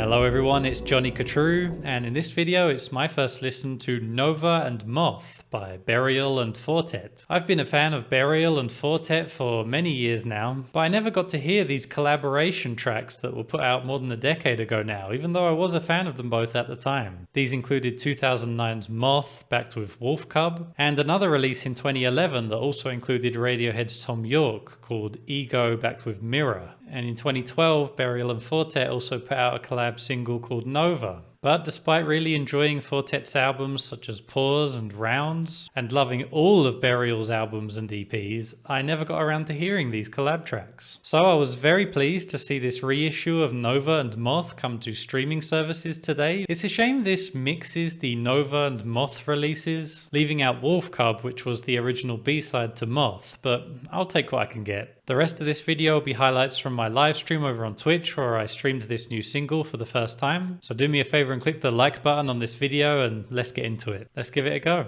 Hello everyone, it's 𝐒𝐻𝐸, and in this video it's my first listen to Nova and Moth by Burial and Four Tet. I've been a fan of Burial and Four Tet for many years now, but I never got to hear these collaboration tracks that were put out more than a decade ago now, even though I was a fan of them both at the time. These included 2009's Moth, backed with Wolf Cub, and another release in 2011 that also included Radiohead's Thom Yorke called 𝐒𝐴𝐵, backed with Mirror. And in 2012, Burial and Four Tet also put out a collab single called Nova. But despite really enjoying Four Tet's albums such as Pause and Rounds, and loving all of Burial's albums and EPs, I never got around to hearing these collab tracks. So I was very pleased to see this reissue of Nova and Moth come to streaming services today. It's a shame this mixes the Nova and Moth releases, leaving out Wolf Cub, which was the original B-side to Moth, but I'll take what I can get. The rest of this video will be highlights from my live stream over on Twitch, where I streamed this new single for the first time. So do me a favor and click the like button on this video and let's get into it. Let's give it a go.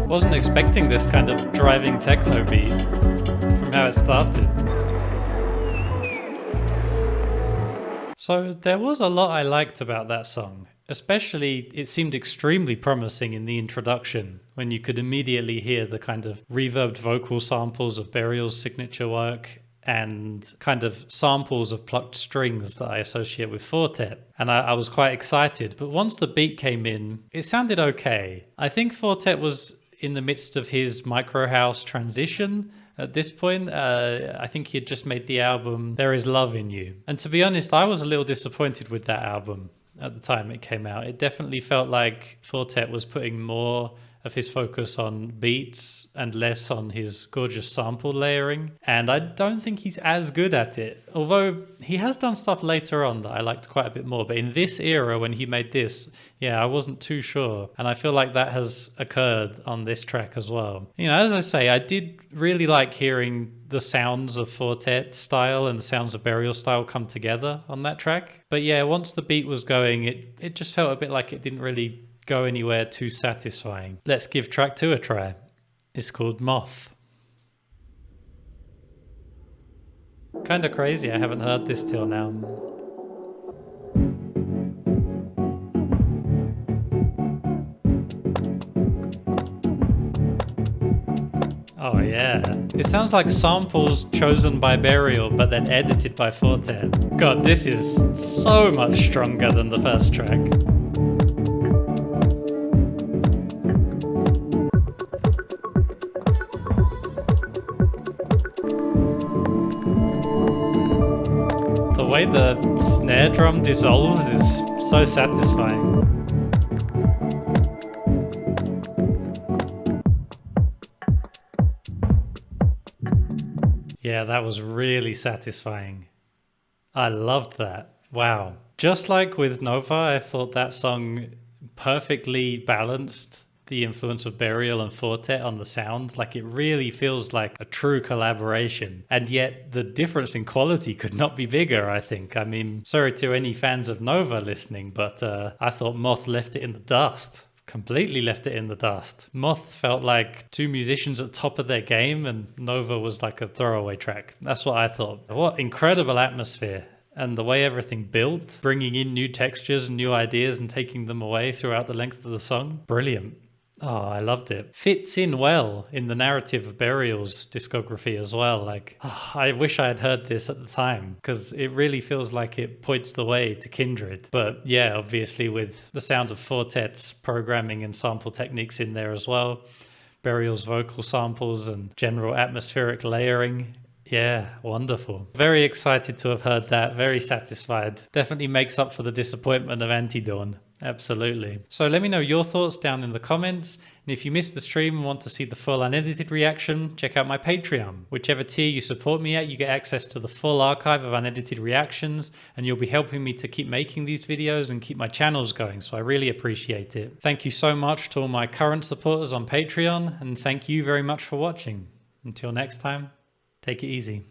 Wasn't expecting this kind of driving techno beat from how it started. So there was a lot I liked about that song. Especially, it seemed extremely promising in the introduction, when you could immediately hear the kind of reverbed vocal samples of Burial's signature work and kind of samples of plucked strings that I associate with Four Tet. And I was quite excited, but once the beat came in, it sounded okay. I think Four Tet was in the midst of his micro house transition at this point. I think he had just made the album There Is Love in You. And to be honest, I was a little disappointed with that album at the time it came out. It definitely felt like Four Tet was putting more of his focus on beats and less on his gorgeous sample layering. And I don't think he's as good at it. Although he has done stuff later on that I liked quite a bit more. But in this era, when he made this, yeah, I wasn't too sure. And I feel like that has occurred on this track as well. You know, as I say, I did really like hearing the sounds of Four Tet style and the sounds of Burial style come together on that track. But yeah, once the beat was going, it just felt a bit like it didn't really go anywhere too satisfying. Let's give track 2 a try. It's called Moth. Kinda crazy, I haven't heard this till now. Oh yeah. It sounds like samples chosen by Burial but then edited by Four Tet. God, this is so much stronger than the first track. The way the snare drum dissolves is so satisfying. Yeah, that was really satisfying. I loved that. Wow. Just like with Nova, I thought that song perfectly balanced the influence of Burial and Four Tet on the sound. Like, it really feels like a true collaboration. And yet the difference in quality could not be bigger, I think. I mean, sorry to any fans of Nova listening, but I thought Moth left it in the dust. Completely left it in the dust. Moth felt like two musicians at top of their game, and Nova was like a throwaway track. That's what I thought. What incredible atmosphere. And the way everything built, bringing in new textures and new ideas and taking them away throughout the length of the song. Brilliant. Oh, I loved it. Fits in well in the narrative of Burial's discography as well. Like, oh, I wish I had heard this at the time, because it really feels like it points the way to 𝐒𝐻𝐸. But yeah, obviously with the sound of Four Tet's programming and sample techniques in there as well, Burial's vocal samples and general atmospheric layering. Yeah, wonderful. Very excited to have heard that. Very satisfied. Definitely makes up for the disappointment of Antidawn. Absolutely. So let me know your thoughts down in the comments. And if you missed the stream and want to see the full unedited reaction, check out my Patreon. Whichever tier you support me at, you get access to the full archive of unedited reactions, and you'll be helping me to keep making these videos and keep my channels going. So I really appreciate it. Thank you so much to all my current supporters on Patreon, and thank you very much for watching. Until next time, take it easy.